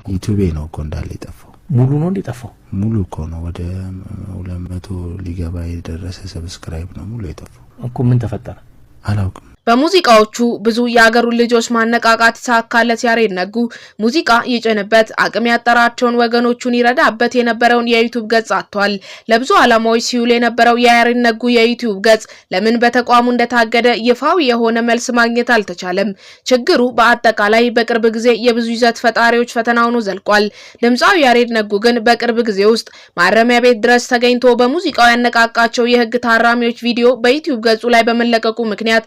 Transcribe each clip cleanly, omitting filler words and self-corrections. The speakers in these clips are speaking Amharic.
ዩቲዩብ ነው እኮ እንዳለ የጠፋው ሙሉ ነው እንደጠፋው ሙሉ እኮ ነው ወደ 200 ሊገባ የደረሰ ሰብስክራይብ ነው ሙሉ የጠፋው እኮ ምን ተፈጠረ አላውቅም በሙዚቃዎቹ ብዙ ያገሩ ልጆች ማነቃቃት ሳካለት ያሬድ ነጉ ሙዚቃ ይጨንበት አቅም ያጠራቸውን ወገኖቹን ይረዳበት የነበረውን የዩቲዩብ ገጽ አጥቷል ለብዙ ዓላማዎች ሲውል የነበረው የያሬድ ነጉ የዩቲዩብ ገጽ ለምን በተቋሙ እንደታገደ ይፋው የሆነ መልስ ማግኘት አልተቻለም ችግሩ በአጠቃላይ በቅርብ ጊዜ የብዙ ይዘት ፈጣሪዎች ፈተና ሆኖ ዘልቋል ድምጻዊ ያሬድ ነጉ ግን በቅርብ ጊዜ ውስጥ ማረሚያ ቤት ድረስ ተገኝቶ በሙዚቃው ያነቃቃቸው የህግ ታራሚዎች ቪዲዮ በዩቲዩብ ገጹ ላይ በመለቀቁ ምክንያት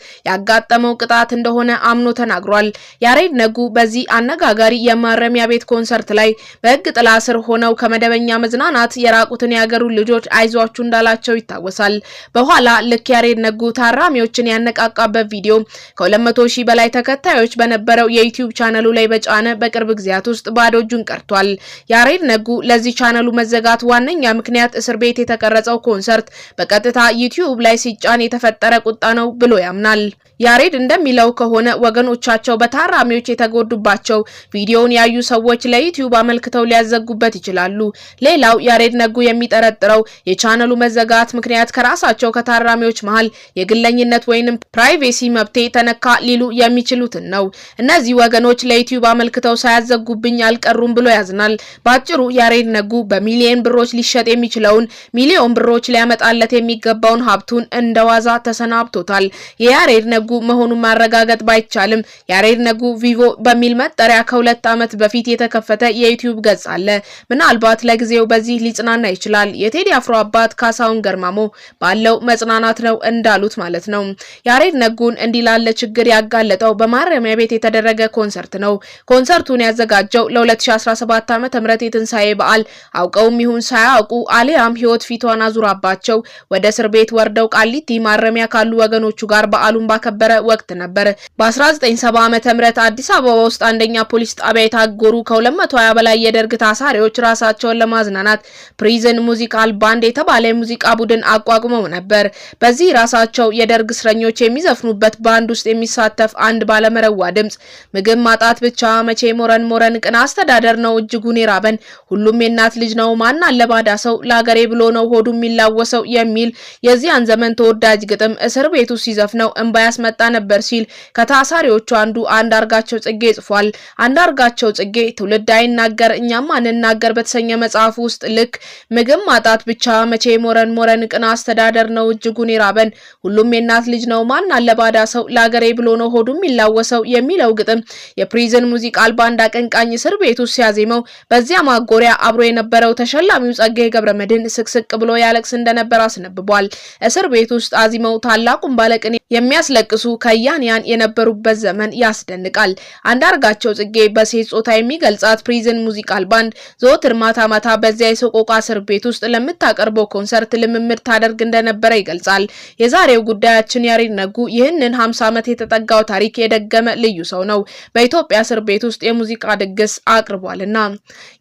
ያጋጠመው ቅጣት እንደሆነ አምኖ ተናግሯል ያሬድ ነጉ በዚህ አነጋጋሪ የማረሚያ ቤት ኮንሰርት ላይ በህግ ጥላ ስር ሆነው ከመደበኛ መዝናናት የራቁትን ያገሩ ልጆች አይዟችሁ እንዳላቸው ይታወሳል በኋላ ልክ ያሬድ ነጉ ታራሚዎችን ያነቃቃበት ቪዲዮ ከ200,000 በላይ ተከታዮች በነበረው የዩቲዩብ ቻናሉ ላይ በጫነ በቅርብ ጊዜያት ውስጥ ባዶ እጁን ቀርቷል ያሬድ ነጉ ለዚህ ቻናሉ መዘጋት ዋነኛ ምክንያት እስር ቤት የተቀረጸው ኮንሰርት በቀጥታ ዩቲዩብ ላይ ሲጫን የተፈጠረ ቁጣ ነው ብሎ ያምናል ያሬድ እንደሚለው ከሆነ ወገኖቻቸው በታራሚዎች የተጎዱባቸው ቪዲዮውን ያዩ ሰዎች ለዩቲዩብ አመልክተው ሊያዘጉበት ይችላሉ ሌላው ያሬድ ነጉ የሚጠረጥረው የቻናሉ መዘጋት ምክንያት ከራሳቸው ከታራሚዎች መሃል የግለኝነት ወይንም ፕራይቬሲ መብቴ ተነካ ሊሉ የሚችሉትን ነው እነዚህ ወገኖች ለዩቲዩብ አመልክተው ሳያዘጉብኝ አልቀሩም ብሎ ያዝናል ባጭሩ ያሬድ ነጉ በሚሊዮን ብሮች ሊሸጥ የሚችለውን ሚሊዮን ብሮች ሊያመጣለት የሚገባውን ሀብቱን እንደዋዛ ተሰናብቶታል የያሬድ ነጉ መሆኑን ማረጋገጥ ባይቻልም ያሬድ ነጉ ቪቮ በሚል መጠሪያ ከ2 ዓመት በፊት የተከፈተ የዩቲዩብ ገጽ አለ ምናልባት ለጊዜው በዚህ ሊጽናና ይችላል የቴዲ አፍሮ አባት ካሳሁን ገርማሞ ባለው መጽናናት ነው እንዳሉት ማለት ነው ያሬድ ነጉን እንዲላለ ችግር ያጋለጠው በማረሚያ ቤት የተደረገ ኮንሰርት ነው ኮንሰርቱን ያዘጋጀው ለ2017 ዓ.ም የትንሳኤ በዓል አውቀውም ይሁን ሳያውቁ አሊያም ህይወት ፊቷን አዙራባቸው ወደ እስር ቤት ወርደው ቃሊቲ ማረሚያ ካሉ ወገኖቹ ጋር በዓሉን ባከበረ ወቅት ነበር በ1970 ዓመተ ምህረት አዲስ አበባ ውስጥ አንደኛ ፖሊስ ጣቢያ የታጎሩ ከ220 በላይ የደርግ ታሳሪዎች ራሳቸውን ለማዝናናት ፕሪዝን ሙዚካል ባንድ የተባለ ሙዚቃ ቡድን አቋቁመው ነበር በዚህ ራሳቸው የደርግ እስረኞች የሚዘፍኑበት ባንድ ውስጥ የሚሳተፍ አንድ ባለመረዋ ድምጽ ምግብ ማጣት ብቻ መቼ ሞረን ቅን አስተዳደር ነው እጅጉን ይራበን ሁሉም የናት ልጅ ነው ማን አለባዳ ሰው ላገሬ ብሎ ነው ሆዱ የሚላወሰው የሚል የዚያን ዘመን ተወዳጅ ግጥም እስር ቤቱ ሲዘፍነው እንባ ያስመጣ ነበር ሲል ከታሳሪዎቹ አንዱ አንዳርጋቸው ጽጌ ጽፏል አንዳርጋቸው ጽጌ ትውልድ አይናገር እኛም አንናገር በተሰኘ መጽሐፍ ውስጥ ልክ ምግብ ማጣት ብቻ መቼ ሞረን ቅን አስተዳደር ነው እጅጉን ይራበን ሁሉም የናት ልጅ ነው ማን አለባዳ ሰው ላገሬ ብሎ ነው ሆዱ የሚላወሰው የሚለው ግጥም የፕሪዝን ሙዚቃል ባንድ አቀንቃኝ እስር ቤቱ ሲያዜመው በዚያ ማጎሪያ አብሮ የነበረው ተሸላሚው ጸጋዬ ገብረመድህን ስቅስቅ ብሎ ያለቅስ እንደነበር አስነብቧል እስር ቤት ውስጥ አዚመው ታላቁን ባለቅኔ የሚያስለቅሱ ከያንያን የነበሩበት ዘመን ያስደንቃል አንዳርጋቸው ጽጌ በሴት ጾታ የሚገልጻት ፕሪዝን ሙዚቃል ባንድ ዘወትር ማታ በዚያ የሰቆቃ እስር ቤት ውስጥ ለምታቀርበው ኮንሰርት ልምምድ ታደርግ እንደነበረ ይገልጻል የዛሬው ጉዳያችን ያሬድ ነጉ ይህንን 50 ዓመት የተጠጋው ታሪክ የደገመ ልዩ ሰው ነው በኢትዮጵያ እስር ቤት ውስጥ የሙዚቃ ድግስ አቅርቧልና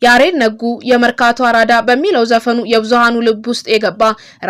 ያሬድ ነጉ የመርካቶ አራዳ በሚለው ዘፈኑ የብዙሃኑ ልብ ውስጥ የገባ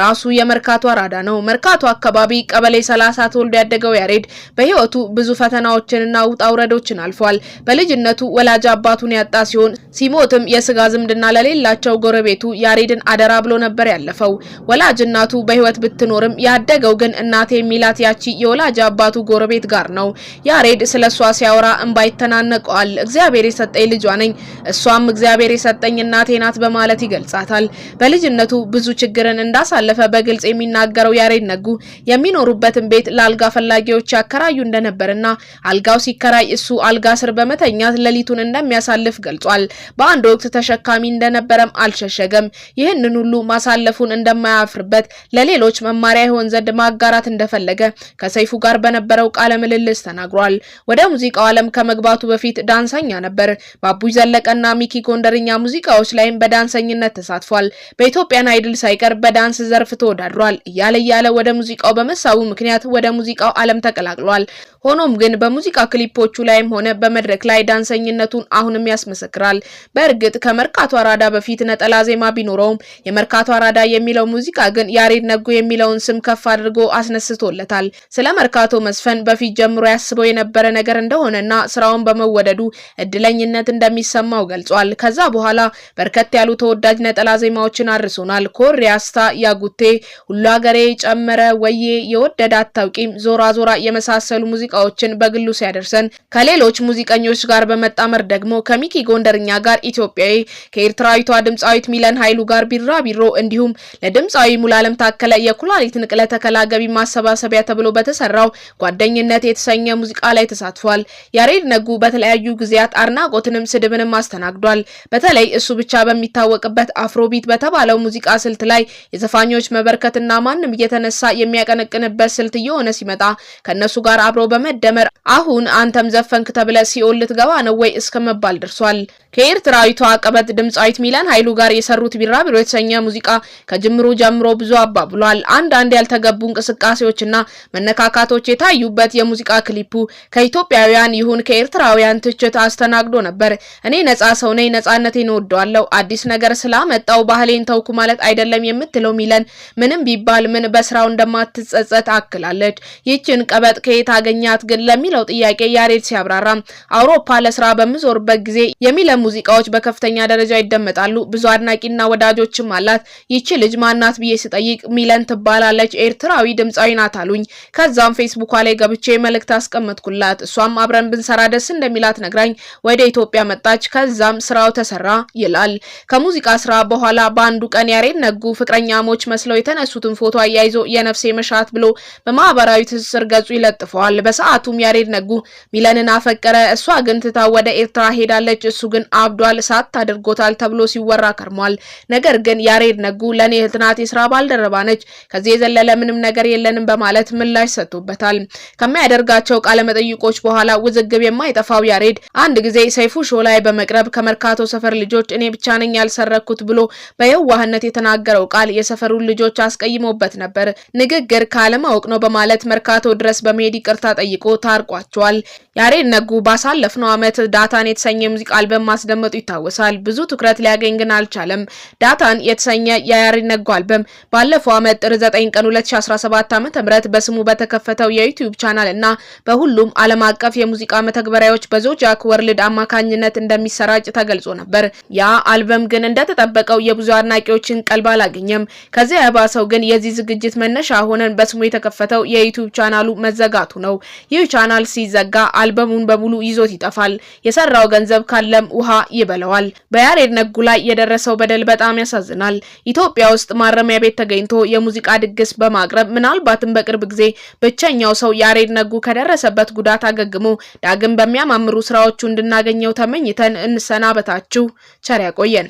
ራሱ የመርካቶ አራዳ ነው መርካቶ አካባቢ ቀበሌ 30 ተወልዶ ያደገው ያሬድ በህይወቱ ብዙ ፈተናዎችንና ውጣውረዶችን አልፏል በልጅነቱ ወላጅ አባቱን ያጣ ሲሆን ሲሞትም የስጋ ዝምድና ለሌላቸው ጎረቤቱ ያሬድን አደራ ብሎ ነበር ያለፈው ወላጅ እናቱ በህይወት ብትኖርም ያደገው ግን እናቴ ሚላት ያቺ የወላጅ አባቱ ጎረቤት ጋር ነው ያሬድ ስለሷ ሲያወራ እንባ ይተናነቀዋል እግዚአብሔር የሰጠኝ ልጇ ነኝ እሷም እግዚአብሔር የሰጠኝ እናቴ ናት በማለት ይገልጻታል በልጅነቱ ብዙ ችግርን እንዳሳለፈ በግልጽ የሚናገረው ያሬድ ነጉ የሚኖሩበትን ቤት ላልጋ ፈላጊዎች ያከራዩ እንደነበርና አልጋው ሲከራይ እሱ አልጋ ስር በመተኛት ለሊቱን እንደሚያሳልፍ ገልጿል በአንድ ወቅት ተሸካሚ እንደነበረም አልሸሸገም ይህንን ሁሉ ማሳለፉን እንደማያፍርበት ለሌሎች መማሪያ ይሆን ዘንድ ማጋራት እንደፈለገ ከሰይፉ ጋር በነበረው ቃለ ምልልስ ተናግሯል ወደ ሙዚቃው ዓለም ከመግባቱ በፊት ዳንሰኛ ነበር ባቡይ ዘለቀና ሚኪ ጎንደርኛ ሙዚቃዎች ላይም በዳንሰኝነት ተሳትፏል በኢትዮጵያን አይድል ሳይቀር በዳንስ ዘርፍ ተወዳድሯል እያለ ወደ ሙዚቃው በመሳቡ ምክንያት ወደ ሙዚቃው ዓለም ተቀላቅሏል ሆኖም ግን በሙዚቃ ክሊፖቹ ላይም ሆነ በመድረክ ላይ ዳንሰኝነቱን አሁንም ያስመሰክራል። በእርግጥ ከመርካቶ አራዳ በፊት ነጠላ ዜማ ቢኖረውም የመርካቶ አራዳ የሚለው ሙዚቃ ግን ያሬድ ነጉ የሚለውን ስም ከፍ አድርጎ አስነስቶለታል። ስለ መርካቶ መስፈን በፊት ጀምሮ ያስበው የነበረ ነገር እንደሆነና ስራውን በመወደዱ እድለኝነት እንደሚሰማው ገልጿል። ከዛ በኋላ በርከት ያሉ ተወዳጅ ነጠላ ዜማዎችን አርሶናል። ኮሪያስታ፣ ያጉቴ፣ ሁሉ ሀገሬ፣ ጨመረ፣ ወዬ፣ የወደደ አታውቂም፣ ዞራ ዞራ የመሳሰሉ ሙዚቃዎችን በግሉ ሲያደርሰን ከሌሎች ሙዚቀኞች ጋር በመጣመር ደግሞ ከሚኪ ጎንደርኛ ጋር ኢትዮጵያዊ፣ ከኤርትራዊቷ ድምጻዊት ሚለን ኃይሉ ጋር ቢራቢሮ እንዲሁም ለድምጻዊ ሙሉዓለም ታከለ የኩላሊት ንቅለ ተከላ ገቢ ማሰባሰቢያ ተብሎ በተሰራው ጓደኝነት የተሰኘ ሙዚቃ ላይ ተሳትፏል። ያሬድ ነጉ በተለያዩ ጊዜያት አድናቆትንም ስድብንም አስተናግዷል። በተለይ እሱ ብቻ በሚታወቅበት አፍሮቢት በተባለው ሙዚቃ ስልት ላይ የዘፋኞች መበርከትና ማንም እየተነሳ የሚያቀነቅንበት ስልት እየሆነ ሲመጣ ከነሱ ጋር አብሮ በመደመር አሁን አንተም ዘፈንክ ተብለ ሲኦል ልትገባ ነው ወይ እስከመባል ደርሷል። ከኤርትራዊቷ ቀበጥ ድምጻዊት ሚለን ኃይሉ ጋር የሰሩት ቢራቢሮ የተሰኘ ሙዚቃ ከጅምሩ ጀምሮ ብዙ አባብሏል። አንዳንድ ያልተገቡ እንቅስቃሴዎችና መነካካቶች የታዩበት የሙዚቃ ክሊፑ ከኢትዮጵያውያን ይሁን ከኤርትራውያን ትችት አስተናግዶ ነበር። እኔ ነፃ ሰው ነኝ፣ ነፃነቴን እወደዋለሁ፣ አዲስ ነገር ስላመጣው ባህሌን ተውኩ ማለት አይደለም የምትለው ሚለን ምንም ቢባል ምን በስራው እንደማትጸጸት አክላለች። ይህችን ቀበጥ ከየት አገኛት ግን ለሚለው ጥያቄ ያሬድ ሲያብራራ አውሮፓ ለስራ በመዞርበት ጊዜ የሚለን ሙዚቃዎች በከፍተኛ ደረጃ ይደመጣሉ። ብዙ አድናቂና ወዳጆችም አላት። ይቺ ልጅ ማናት ብዬ ስጠይቅ ሚለን ትባላለች፣ ኤርትራዊ ድምጻዊ ናት አሉኝ። ከዛም ፌስቡክ ላይ ገብቼ መልእክት አስቀመጥኩላት። እሷም አብረን ብንሰራ ደስ እንደሚላት ነግራኝ ወደ ኢትዮጵያ መጣች። ከዛም ስራው ተሰራ ይላል። ከሙዚቃ ስራ በኋላ በአንዱ ቀን ያሬድ ነጉ ፍቅረኛሞች መስለው የተነሱትን ፎቶ አያይዞ የነፍሴ መሻት ብሎ በማህበራዊ ትስስር ገጹ ይለጥፈዋል። በሰዓቱም ያሬድ ነጉ ሚለንን አፈቀረ፣ እሷ ግን ትታ ወደ ኤርትራ ሄዳለች፣ እሱ ግን አብዷል፣ ሳት አድርጎታል ተብሎ ሲወራ ከርሟል። ነገር ግን ያሬድ ነጉ ለኔ እህት ናት፣ የስራ ባልደረባ ነች፣ ከዚህ የዘለለ ምንም ነገር የለንም በማለት ምላሽ ሰጥቶበታል። ከሚያደርጋቸው ቃለ መጠይቆች በኋላ ውዝግብ የማይጠፋው ያሬድ አንድ ጊዜ ሰይፉ ሾው ላይ በመቅረብ ከመርካቶ ሰፈር ልጆች እኔ ብቻ ነኝ ያልሰረኩት ብሎ በየዋህነት የተናገረው ቃል የሰፈሩን ልጆች አስቀይሞበት ነበር። ንግግር ካለማወቅ ነው በማለት መርካቶ ድረስ በመሄድ ይቅርታ ጠይቆ ታርቋቸዋል። ያሬድ ነጉ ባሳለፍነው ዓመት ዳታን የተሰኘ ሙዚቃ አልበም ማስደመጡ ይታወሳል። ብዙ ትኩረት ሊያገኝ ግን አልቻለም። ዳታን የተሰኘ የያሬድ ነጉ አልበም ባለፈው ዓመት ጥር 9 ቀን 2017 ዓ.ም በስሙ በተከፈተው የዩቲዩብ ቻናል እና በሁሉም ዓለም አቀፍ የሙዚቃ መተግበሪያዎች በዞጃክ ወርልድ አማካኝነት እንደሚሰራጭ ተገልጾ ነበር። ያ አልበም ግን እንደተጠበቀው የብዙ አድናቂዎችን ቀልብ አላገኘም። ከዚያ የባሰው ግን የዚህ ዝግጅት መነሻ ሆነን በስሙ የተከፈተው የዩቲዩብ ቻናሉ መዘጋቱ ነው። ይህ ቻናል ሲዘጋ አልበሙን በሙሉ ይዞት ይጠፋል። የሰራው ገንዘብ ካለም ውሃ ይበለዋል። በያሬድ ነጉ ላይ የደረሰው በደል በጣም ያሳዝናል። ኢትዮጵያ ውስጥ ማረሚያ ቤት ተገኝቶ የሙዚቃ ድግስ በማቅረብ ምናልባትም በቅርብ ጊዜ ብቸኛው ሰው ያሬድ ነጉ ከደረሰበት ጉዳት አገግሞ ዳግም በሚያማምሩ ስራዎቹ እንድናገኘው ተመኝተን እንሰናበታችሁ። ቸር ያቆየን።